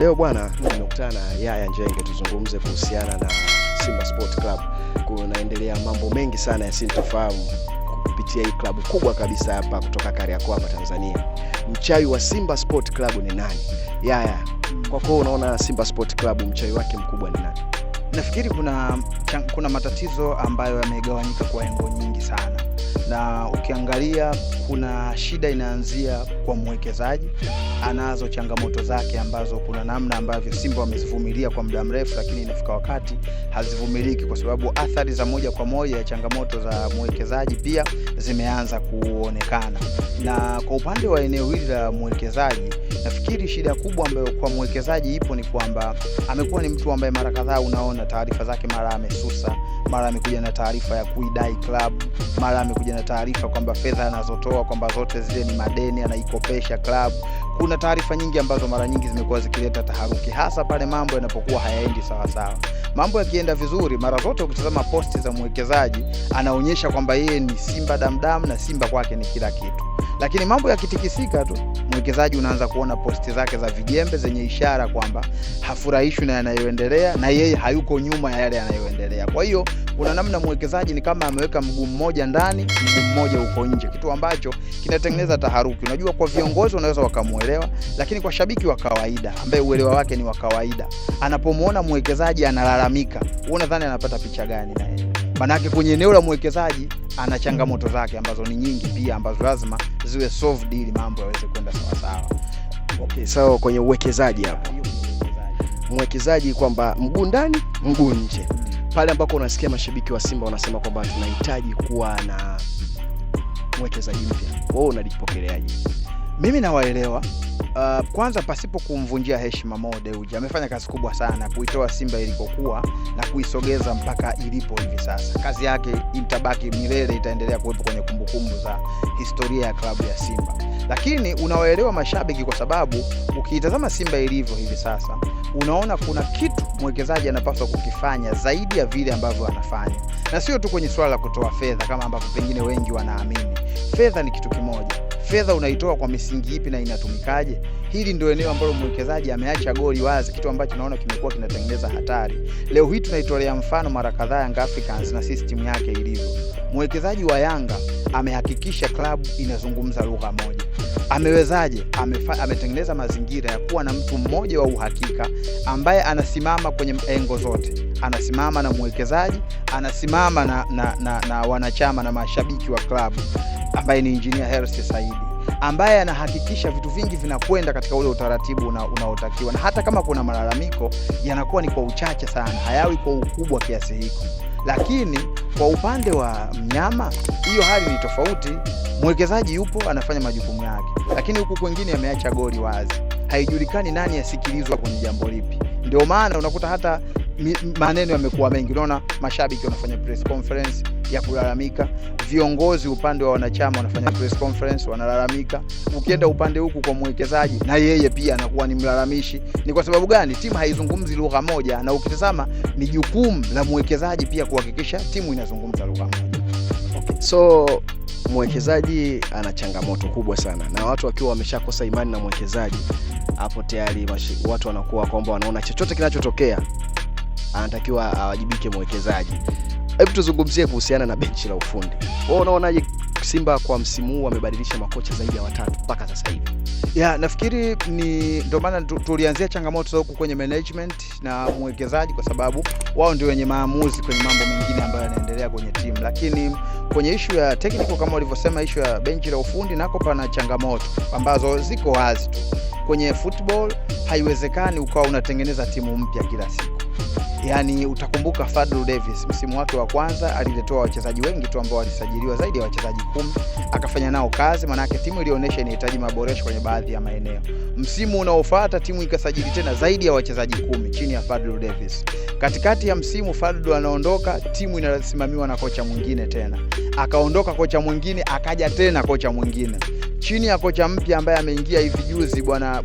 Leo bwana, nimekutana na Yaya Njenge tuzungumze kuhusiana na Simba Sport Club. Kunaendelea mambo mengi sana ya sintofahamu kupitia hii klabu kubwa kabisa hapa kutoka Kariakoo hapa Tanzania. Mchawi wa Simba Sport Club ni nani? Yaya, kwa kweli unaona Simba Sport Club mchawi wake mkubwa ni nani? Nafikiri kuna matatizo ambayo yamegawanyika kwa engo nyingi sana. Na ukiangalia kuna shida inaanzia kwa mwekezaji, anazo changamoto zake ambazo kuna namna ambavyo Simba wamezivumilia kwa muda mrefu, lakini inafika wakati hazivumiliki kwa sababu athari za moja kwa moja ya changamoto za mwekezaji pia zimeanza kuonekana. Na kwa upande wa eneo hili la mwekezaji, nafikiri shida kubwa ambayo kwa mwekezaji ipo ni kwamba amekuwa ni mtu ambaye mara kadhaa unaona taarifa zake, mara amesusa, mara amekuja na taarifa ya kuidai club, mara amekuja na taarifa kwamba fedha anazotoa kwamba zote zile ni madeni, anaikopesha club. Kuna taarifa nyingi ambazo mara nyingi zimekuwa zikileta taharuki, hasa pale mambo yanapokuwa hayaendi sawa sawa. Mambo yakienda vizuri, mara zote ukitazama posti za mwekezaji anaonyesha kwamba yeye ni Simba damdam na Simba kwake ni kila kitu. Lakini mambo yakitikisika tu, mwekezaji unaanza kuona posti zake za vijembe zenye ishara kwamba hafurahishwi na yanayoendelea na yeye hayuko nyuma ya yale yanayoendelea. Kwa hiyo kuna namna mwekezaji ni kama ameweka mguu mmoja ndani, mguu mmoja uko nje, kitu ambacho kinatengeneza taharuki. Unajua, kwa viongozi wanaweza wakamuelewa, lakini kwa shabiki wa kawaida ambaye uelewa wake ni wa kawaida, anapomuona mwekezaji analalamika, unadhani anapata picha gani na yeye? Manake kwenye eneo la mwekezaji ana changamoto zake ambazo ni nyingi pia, ambazo lazima ziwe solved ili mambo yaweze kwenda sawa sawa. Okay, so kwenye uwekezaji hapo, mwekezaji kwamba mguu ndani mguu nje, pale ambako unasikia mashabiki wa Simba wanasema kwamba tunahitaji kuwa na mwekezaji mpya, wewe unalipokeleaje? Mimi nawaelewa. Kwanza pasipo kumvunjia heshima Mo Dewji, amefanya kazi kubwa sana kuitoa Simba ilikokuwa na kuisogeza mpaka ilipo hivi sasa. Kazi yake itabaki milele, itaendelea kuwepo kwenye kumbukumbu za historia ya klabu ya Simba. Lakini unawaelewa mashabiki kwa sababu ukiitazama Simba ilivyo hivi sasa, unaona kuna kitu mwekezaji anapaswa kukifanya zaidi ya vile ambavyo anafanya. Na sio tu kwenye swala la kutoa fedha kama ambavyo pengine wengi wanaamini. Fedha ni kitu kimoja. Fedha unaitoa kwa misingi ipi na inatumikaje? Hili ndio eneo ambalo mwekezaji ameacha goli wazi, kitu ambacho naona kimekuwa kinatengeneza hatari. Leo hii tunaitolea mfano mara kadhaa Young Africans na system yake ilivyo. Mwekezaji wa Yanga amehakikisha klabu inazungumza lugha moja. Amewezaje? Ametengeneza mazingira ya kuwa na mtu mmoja wa uhakika ambaye anasimama kwenye engo zote. Anasimama na mwekezaji, anasimama na wanachama na mashabiki wa klabu, ambaye ni Engineer Hersi Saidi, ambaye anahakikisha vitu vingi vinakwenda katika ule utaratibu unaotakiwa, na hata kama kuna malalamiko yanakuwa ni kwa uchache sana, hayawi kwa ukubwa kiasi hiko. Lakini kwa upande wa mnyama, hiyo hali ni tofauti. Mwekezaji yupo anafanya majukumu yake, lakini huku kwingine ameacha goli wazi. Haijulikani nani asikilizwa kwenye jambo lipi. Ndio maana unakuta hata maneno yamekuwa mengi. Unaona mashabiki wanafanya press conference ya kulalamika, viongozi upande wa wanachama wanafanya press conference wanalalamika. Ukienda upande huku kwa mwekezaji, na yeye pia anakuwa ni mlalamishi. Ni kwa sababu gani? Timu haizungumzi lugha moja, na ukitazama ni jukumu la mwekezaji pia kuhakikisha timu inazungumza lugha moja. Okay, so mwekezaji ana changamoto kubwa sana, na watu wakiwa wameshakosa imani na mwekezaji, hapo tayari watu wanakuwa kwamba wanaona chochote kinachotokea anatakiwa awajibike mwekezaji. Hebu tuzungumzie kuhusiana na benchi la ufundi. Wewe unaonaje Simba kwa msimu huu wamebadilisha makocha zaidi ya 3 mpaka sasa hivi? Nafikiri ndio maana tulianzia changamoto za huku kwenye management na mwekezaji, kwa sababu wao ndio wenye maamuzi kwenye mambo mengine ambayo yanaendelea kwenye timu. Lakini kwenye issue ya technical, kama walivyosema, issue ya benchi la ufundi, nako pana changamoto ambazo ziko wazi tu. Kwenye football haiwezekani ukawa unatengeneza timu mpya kila siku. Yani utakumbuka Fadlu Davis msimu wake wa kwanza aliletoa wachezaji wengi tu ambao walisajiliwa zaidi ya wachezaji 10, akafanya nao kazi, manake timu ilionyesha inahitaji maboresho kwenye baadhi ya maeneo. Msimu unaofuata timu ikasajili tena zaidi ya wachezaji 10 chini ya Fadlu Davis. Katikati ya msimu Fadlu anaondoka, timu inasimamiwa na kocha mwingine tena. Akaondoka kocha mwingine, akaja tena kocha mwingine. Chini ya kocha mpya ambaye ameingia hivi juzi bwana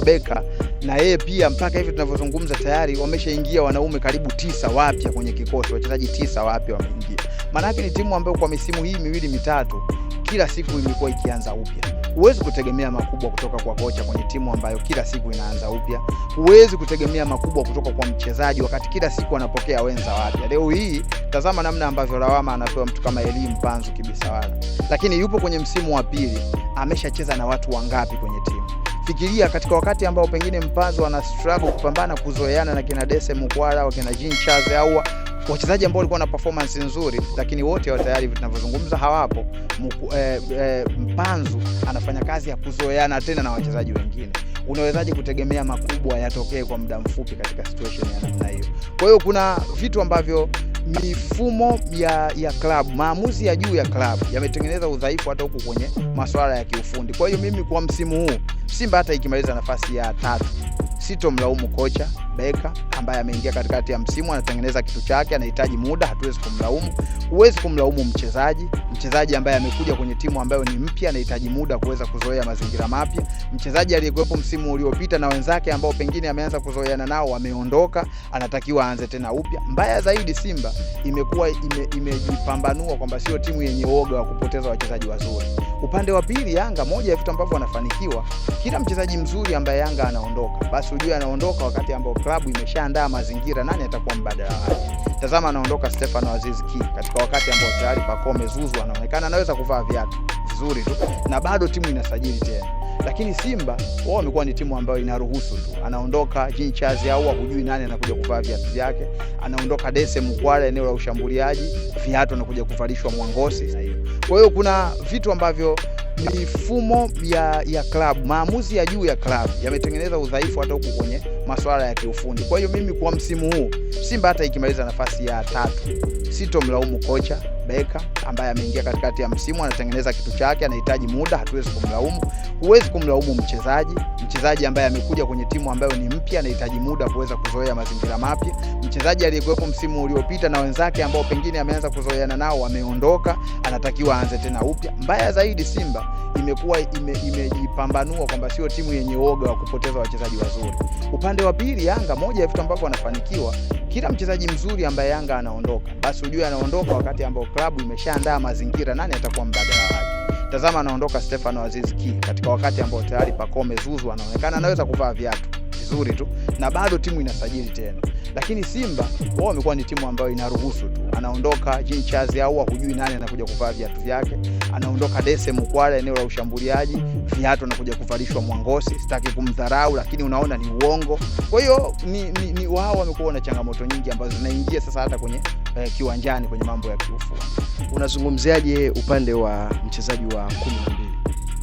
Beka, na yeye pia mpaka hivi tunavyozungumza tayari wameshaingia wanaume karibu 9 wapya kwenye kikosi, wachezaji 9 wapya wameingia. Maana yake ni timu ambayo kwa misimu hii miwili mitatu kila siku imekuwa ikianza upya. Huwezi kutegemea makubwa kutoka kwa kocha kwenye timu ambayo kila siku inaanza upya. Huwezi kutegemea makubwa kutoka kwa mchezaji wakati kila siku anapokea wenza wapya. Leo hii tazama namna ambavyo lawama anapewa mtu kama Elie Mpanzu Kibisawala, lakini yupo kwenye msimu wa pili, ameshacheza na watu wangapi kwenye timu? Fikiria katika wakati ambao pengine Mpanzu ana struggle kupambana kuzoeana na kina Dese Mukwala au kina Jean Charles au wachezaji ambao walikuwa na performance nzuri, lakini wote wa tayari tunavyozungumza hawapo. Mpanzu anafanya kazi ya kuzoeana tena na wachezaji wengine. Unawezaje kutegemea makubwa yatokee kwa muda mfupi katika situation ya namna hiyo? Kwa hiyo kuna vitu ambavyo mifumo ya klabu, maamuzi ya juu ya klabu yametengeneza udhaifu hata huku kwenye masuala ya kiufundi. Kwa hiyo mimi kwa msimu huu Simba hata ikimaliza nafasi ya 3 sitomlaumu kocha Beka ambaye ameingia katikati ya msimu, anatengeneza kitu chake, anahitaji muda, hatuwezi kumlaumu. Huwezi kumlaumu mchezaji ambaye amekuja kwenye timu ambayo ni mpya, anahitaji muda kuweza kuzoea mazingira mapya. Mchezaji aliyekuwepo msimu uliopita na wenzake ambao pengine ameanza kuzoeana nao wameondoka, anatakiwa aanze tena upya. Mbaya zaidi, Simba imekuwa imejipambanua kwamba sio timu yenye uoga wa kupoteza wachezaji wazuri. Upande wa pili, Yanga, moja ya vitu ambavyo wanafanikiwa, kila mchezaji mzuri ambaye Yanga anaondoka, basi ujue anaondoka wakati ambao klabu imeshaandaa mazingira nani atakuwa mbadala wake. Tazama, anaondoka Stefano Aziz Ki katika wakati ambao tayari Pacome Zuzu anaonekana anaweza kuvaa viatu vizuri tu na bado timu inasajili tena. Lakini Simba wao wamekuwa ni timu ambayo inaruhusu tu. Anaondoka Jean Charles au hujui nani anakuja kuvaa viatu vyake. Anaondoka Dese Mukwala eneo la ushambuliaji, viatu anakuja kuvalishwa Mwangosi. Kwa hiyo kuna vitu ambavyo mifumo ya klabu, maamuzi ya juu ya klabu yametengeneza udhaifu hata huku kwenye masuala ya kiufundi. Kwa hiyo mimi kwa msimu huu Simba hata ikimaliza nafasi ya 3 sitomlaumu kocha Beka ambaye ameingia katikati ya msimu, anatengeneza kitu chake, anahitaji muda, hatuwezi kumlaumu. Huwezi kumlaumu mchezaji ambaye amekuja kwenye timu ambayo ni mpya, anahitaji muda kuweza kuzoea mazingira mapya. Mchezaji aliyekuwepo msimu uliopita na wenzake ambao pengine ameanza kuzoeana nao wameondoka, anatakiwa aanze tena upya. Mbaya zaidi, Simba imekuwa imejipambanua kwamba sio timu yenye uoga wa kupoteza wachezaji wazuri. Upande wa pili, Yanga, moja ya vitu ambavyo wanafanikiwa, kila mchezaji mzuri ambaye Yanga anaondoka, basi ujue anaondoka wakati ambao klabu imeshaandaa mazingira nani atakuwa mbadala wake. Tazama, anaondoka Stefano Aziz Ki katika wakati ambao tayari Pacome Zuzu anaonekana anaweza kuvaa viatu vizuri tu na bado timu inasajili tena. Lakini Simba wao wamekuwa ni timu ambayo inaruhusu tu. Anaondoka Jean Charles au hujui nani anakuja kuvaa viatu vyake. Anaondoka Dese Mukwala eneo la ushambuliaji, viatu anakuja kuvalishwa Mwangosi. Sitaki kumdharau, lakini unaona ni uongo. Kwa hiyo ni wao wamekuwa na changamoto nyingi ambazo zinaingia sasa hata kwenye kiwanjani kwenye mambo ya kiufundi. Unazungumziaje upande wa mchezaji wa 12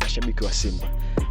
mashabiki wa Simba?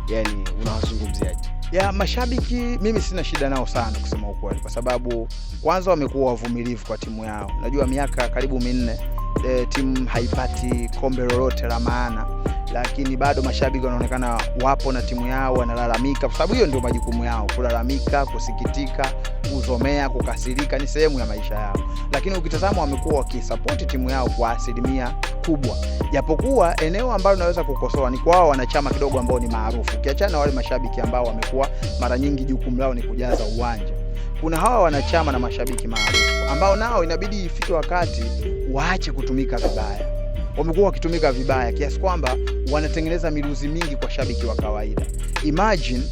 Yaani unawazungumziaje? Ya mashabiki mimi sina shida nao sana kusema ukweli, kwa sababu kwanza wamekuwa wavumilivu kwa timu yao. Najua miaka karibu 4 timu haipati kombe lolote la maana, lakini bado mashabiki wanaonekana wapo na timu yao, wanalalamika kwa sababu hiyo ndio majukumu yao, kulalamika, kusikitika, kuzomea, kukasirika, ni sehemu ya maisha yao. Lakini ukitazama wamekuwa wakisupport timu yao kwa asilimia kubwa. Japokuwa eneo ambalo naweza kukosoa ni kwao wanachama kidogo ambao ni maarufu. Ukiachana na wale mashabiki ambao wamekuwa mara nyingi jukumu lao ni kujaza uwanja, kuna hawa wanachama na mashabiki maarufu ambao nao inabidi ifike wakati waache kutumika vibaya. Wamekuwa wakitumika vibaya kiasi kwamba wanatengeneza miruzi mingi kwa shabiki wa kawaida. Imagine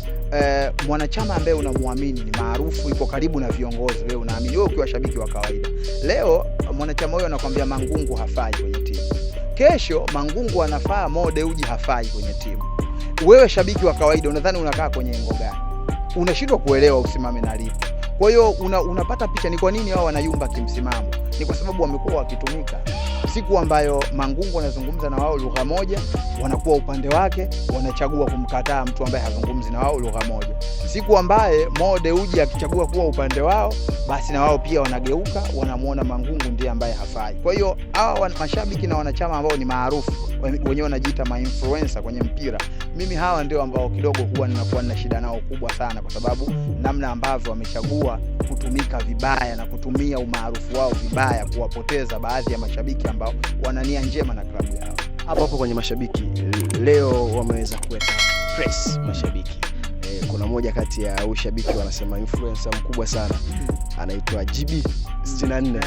mwanachama ambaye unamwamini ni maarufu, yuko karibu na viongozi, wewe unaamini, wewe ukiwa shabiki wa kawaida. Leo mwanachama huyo anakuambia Mangungu hafai kwenye timu. Kesho Mangungu anafaa, Mo Dewji hafai kwenye timu. Wewe shabiki wa kawaida unadhani unakaa kwenye engo gani? Unashindwa kuelewa usimame na lipo. Kwa hiyo unapata picha ni kwa nini wao wanayumba kimsimamo. Ni kwa sababu wamekuwa wakitumika. Siku ambayo Mangungu anazungumza na wao lugha moja, wanakuwa upande wake, wanachagua kumkataa mtu ambaye hazungumzi na wao lugha moja. Siku ambaye Mo Dewji akichagua kuwa upande wao, basi na wao pia wanageuka, wanamuona Mangungu ndiye ambaye hafai. Kwa hiyo hawa mashabiki na wanachama ambao ni maarufu, wenyewe wanajiita ma-influencer kwenye mpira, mimi hawa ndio ambao kidogo huwa ninakuwa na shida nao kubwa sana, kwa sababu namna ambavyo wamechagua kutumika vibaya na kutumia umaarufu wao vibaya kuwapoteza baadhi ya mashabiki ambao wana nia njema na klabu yao. Hapo kwenye mashabiki leo wameweza kuweka press mashabiki. Kuna moja kati ya ushabiki wanasema influencer mkubwa sana anaitwa GB 64.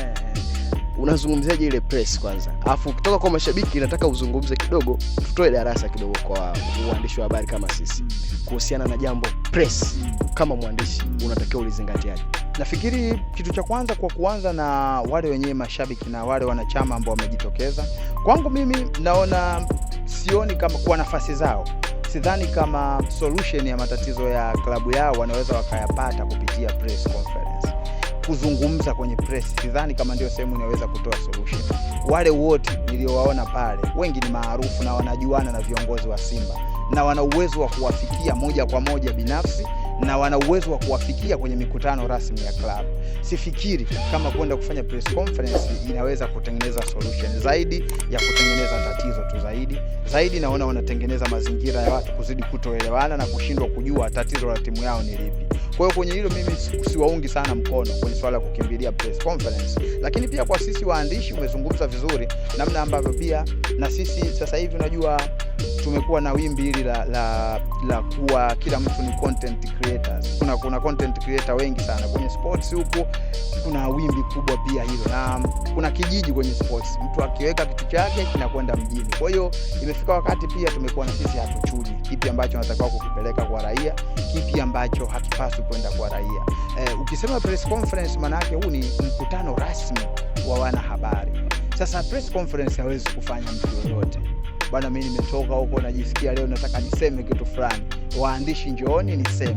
unazungumziaje ile press kwanza? Alafu kutoka kwa mashabiki nataka uzungumze kidogo, tutoe darasa kidogo kwa waandishi wa habari kama sisi kuhusiana na jambo press. Kama mwandishi unatakiwa ulizingatiaje? Nafikiri kitu cha kwanza, kwa kuanza na wale wenyewe mashabiki na wale wanachama ambao wamejitokeza, kwangu mimi naona sioni kama kwa nafasi zao, sidhani kama solution ya matatizo ya klabu yao wanaweza wakayapata kupitia press conference. Kuzungumza kwenye press sidhani kama ndio sehemu inaweza kutoa solution. Wale wote niliowaona pale wengi ni maarufu na wanajuana na viongozi wa Simba na wana uwezo wa kuwafikia moja kwa moja binafsi na wana uwezo wa kuwafikia kwenye mikutano rasmi ya club. Sifikiri kama kwenda kufanya press conference inaweza kutengeneza solution zaidi ya kutengeneza tatizo tu zaidi naona wanatengeneza mazingira ya watu kuzidi kutoelewana na kushindwa kujua tatizo la timu yao ni lipi. Kwa hiyo kwenye hilo mimi siwaungi sana mkono kwenye swala la kukimbilia press conference. Lakini pia kwa sisi waandishi, umezungumza vizuri namna ambavyo pia na sisi sasa hivi unajua tumekuwa na wimbi hili la kuwa kila mtu ni content creators. Kuna content creator wengi sana kwenye sports huko, kuna wimbi kubwa pia hilo, na kuna kijiji kwenye sports, mtu akiweka kitu chake kinakwenda mjini. Kwa hiyo imefika wakati pia tumekuwa na sisi hatuchuji kipi ambacho tunatakiwa kukipeleka kwa raia, kipi ambacho hakipaswi kwenda kwa raia. Ukisema press conference, maana yake huu ni mkutano rasmi wa wanahabari. Sasa press conference hawezi kufanya mtu yoyote. Bwana, mimi nimetoka huko najisikia leo nataka niseme kitu fulani, waandishi njooni niseme.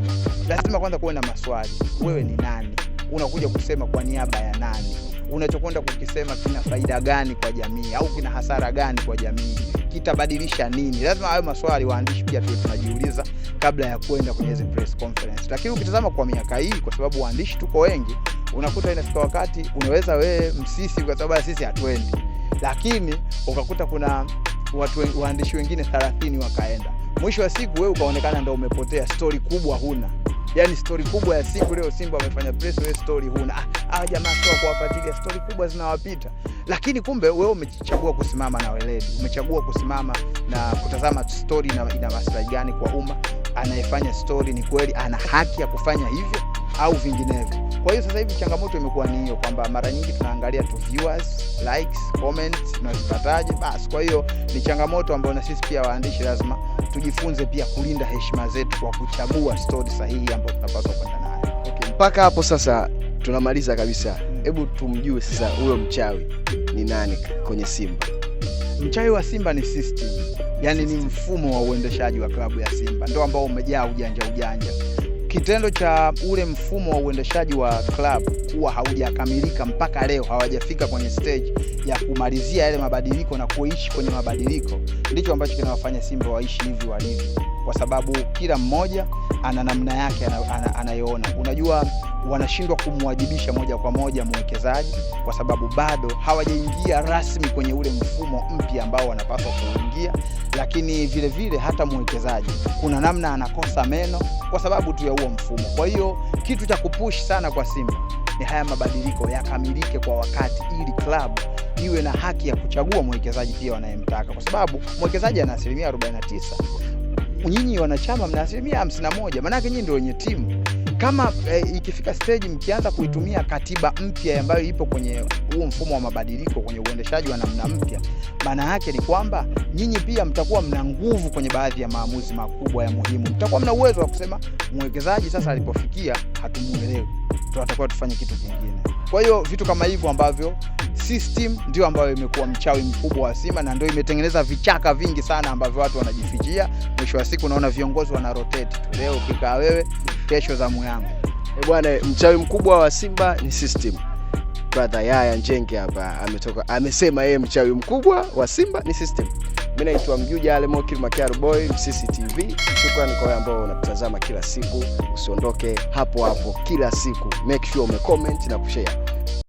Lazima kwanza kuwe na maswali. Wewe ni nani? Unakuja kusema kwa niaba ya nani? Unachokwenda kukisema kina faida gani kwa jamii au kina hasara gani kwa jamii? Kitabadilisha nini? Lazima hayo maswali waandishi pia tunajiuliza kabla ya kwenda kwenye hizo press conference. Lakini ukitazama kwa miaka hii, kwa sababu waandishi tuko wengi, unakuta inafika wakati unaweza wewe msisi kwa sababu sisi hatuendi, lakini ukakuta kuna waandishi wengine 30 wakaenda. Mwisho wa siku wewe ukaonekana ndio umepotea, story kubwa huna. Yaani story kubwa ya siku leo Simba wamefanya press, wewe story huna. Hao jamaa sio kuwafuatilia, story kubwa zinawapita. Lakini kumbe wewe umechagua kusimama na weledi, umechagua kusimama na kutazama story na ina maslahi gani kwa umma. Anayefanya story ni kweli ana haki ya kufanya hivyo au vinginevyo. Kwa hiyo sasa hivi changamoto imekuwa ni hiyo, kwamba mara nyingi tunaangalia tu viewers, likes, comments, tunazipataje basi. Kwa hiyo ni changamoto ambayo na sisi pia waandishi lazima tujifunze pia kulinda heshima zetu kwa kuchagua story sahihi ambayo tunapaswa kwenda nayo. Okay, mpaka hapo sasa tunamaliza kabisa. Hebu tumjue sasa huyo mchawi ni nani kwenye Simba. Mchawi wa Simba ni system. Yaani ni mfumo wa uendeshaji wa klabu ya Simba ndio ambao umejaa ujanja. Kitendo cha ule mfumo wa uendeshaji wa klabu kuwa haujakamilika mpaka leo, hawajafika kwenye stage ya kumalizia yale mabadiliko na kuishi kwenye mabadiliko, ndicho ambacho kinawafanya Simba waishi hivi walivyo, kwa sababu kila mmoja ana namna yake anayoona. Unajua, wanashindwa kumwajibisha moja kwa moja mwekezaji kwa sababu bado hawajaingia rasmi kwenye ule mfumo mpya ambao wanapaswa kuingia. Lakini vile vile hata mwekezaji kuna namna anakosa meno kwa sababu tu ya huo mfumo. Kwa hiyo kitu cha kupush sana kwa Simba ni haya mabadiliko yakamilike kwa wakati, ili klabu iwe na haki ya kuchagua mwekezaji pia wanayemtaka, kwa sababu mwekezaji ana 49%, nyinyi wanachama mna 51%. Maana yake nyinyi ndio wenye timu. Kama ikifika stage mkianza kuitumia katiba mpya ambayo ipo kwenye huo mfumo wa mabadiliko, kwenye uendeshaji wa namna mpya, maana yake ni kwamba nyinyi pia mtakuwa mna nguvu kwenye baadhi ya maamuzi makubwa ya muhimu. Mtakuwa mna uwezo wa kusema mwekezaji sasa alipofikia hatumuelewi, tunatakiwa tufanye kitu kingine. Kwa hiyo vitu kama hivyo ambavyo system ndio ambayo imekuwa mchawi mkubwa wa Simba na ndio imetengeneza vichaka vingi sana ambavyo watu wanajifichia. Mwisho wa siku unaona viongozi wana rotate tu, leo ukikaa wewe, kesho zamu yangu. Bwana, mchawi mkubwa wa Simba ni system. Brother Yaya Njenge hapa amesema yeye mchawi mkubwa wa Simba ni system. Mimi naitwa Mjuja Alemokil Makiaru Boy, MCC TV. Shukrani kwa wale ambao unatazama kila siku. Usiondoke hapo kila siku. Make sure umecomment na kushare.